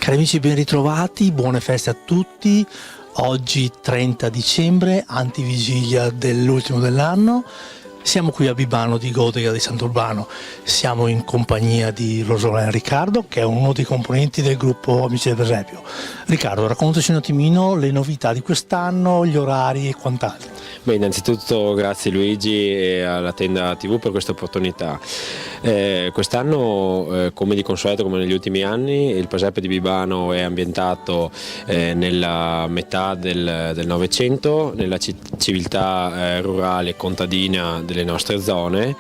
Cari amici, ben ritrovati, buone feste a tutti. Oggi 30 dicembre, antivigilia dell'ultimo dell'anno. Siamo qui a Bibano di Godega di Sant'Urbano. Siamo in compagnia di Rosolina Riccardo, che è uno dei componenti del gruppo Amici del Presepio. Riccardo, raccontaci un attimino le novità di quest'anno, gli orari e quant'altro. Beh, innanzitutto grazie Luigi e alla tenda TV per questa opportunità. Quest'anno, come di consueto, come negli ultimi anni, il presepio di Bibano è ambientato nella metà del Novecento, nella civiltà rurale e contadina delle nostre zone.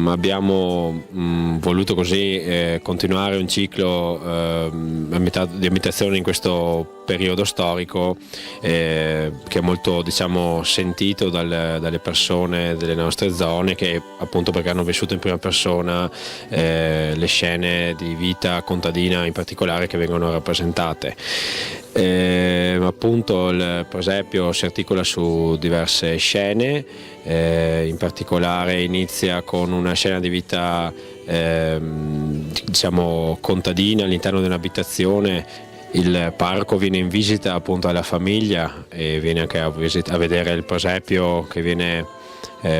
Abbiamo voluto così continuare un ciclo di abitazione in questo periodo storico che è molto, diciamo, sentito dalle persone delle nostre zone, che appunto perché hanno vissuto in prima persona le scene di vita contadina in particolare che vengono rappresentate. Appunto il presepio si articola su diverse scene, in particolare inizia con una scena di vita diciamo contadina all'interno di un'abitazione. Il parroco viene in visita appunto alla famiglia e viene anche a vedere il presepio che viene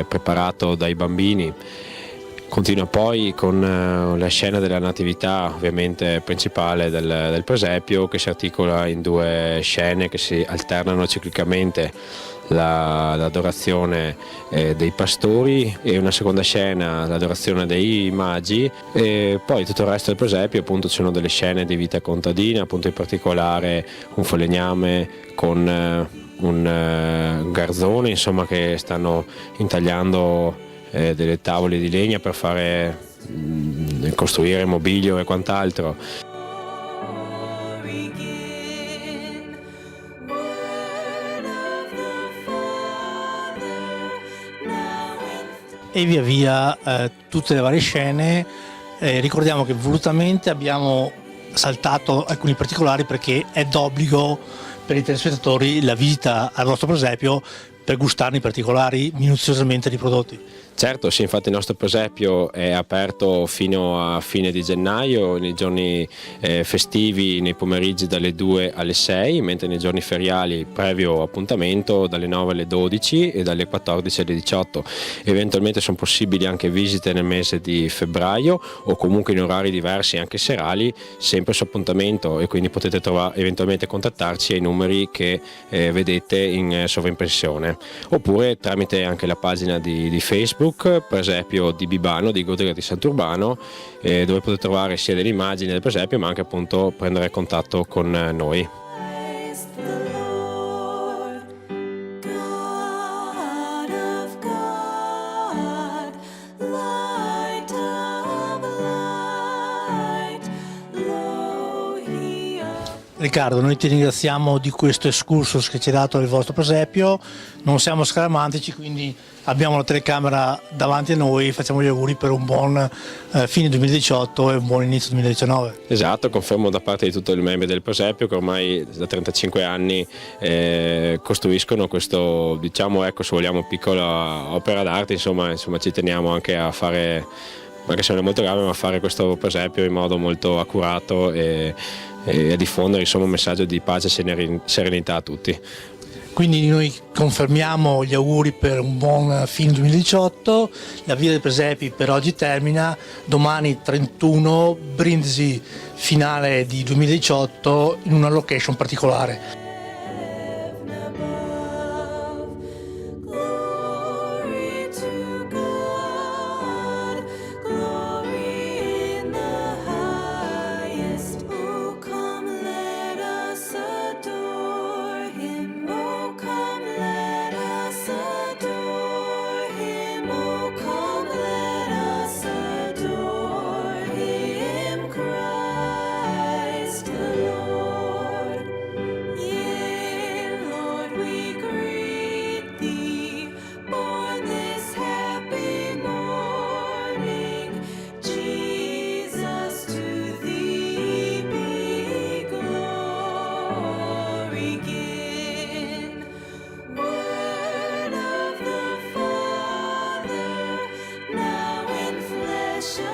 preparato dai bambini. Continua poi con la scena della natività, ovviamente principale del presepio, che si articola in due scene che si alternano ciclicamente: l'adorazione dei pastori e una seconda scena, l'adorazione dei magi, e poi tutto il resto del presepio appunto ci sono delle scene di vita contadina, appunto in particolare un falegname con un garzone, insomma, che stanno intagliando delle tavole di legna per fare costruire mobilio e quant'altro. E via via tutte le varie scene. Ricordiamo che volutamente abbiamo saltato alcuni particolari perché è d'obbligo per i telespettatori la visita al vostro presepio per gustarne i particolari minuziosamente riprodotti. Certo, sì, infatti il nostro presepio è aperto fino a fine di gennaio, nei giorni festivi, nei pomeriggi dalle 2 alle 6, mentre nei giorni feriali, previo appuntamento, dalle 9 alle 12 e dalle 14 alle 18. Eventualmente sono possibili anche visite nel mese di febbraio o comunque in orari diversi, anche serali, sempre su appuntamento, e quindi potete eventualmente contattarci ai numeri che vedete in sovraimpressione, oppure tramite anche la pagina di Facebook, presepio di Bibano di Godega di Sant'Urbano, dove potete trovare sia delle immagini del presepio ma anche appunto prendere contatto con noi. Riccardo, noi ti ringraziamo di questo excursus che ci hai dato del vostro presepio. Non siamo scaramantici, quindi abbiamo la telecamera davanti a noi, facciamo gli auguri per un buon fine 2018 e un buon inizio 2019. Esatto, confermo da parte di tutti i membri del presepio che ormai da 35 anni costruiscono questo, diciamo, ecco, se vogliamo, piccola opera d'arte, insomma ci teniamo anche a fare, anche se non è molto grave, ma a fare questo presepio in modo molto accurato e a diffondere, insomma, un messaggio di pace e serenità a tutti. Quindi noi confermiamo gli auguri per un buon fine 2018, la via dei presepi per oggi termina, domani 31 brindisi finale di 2018 in una location particolare. should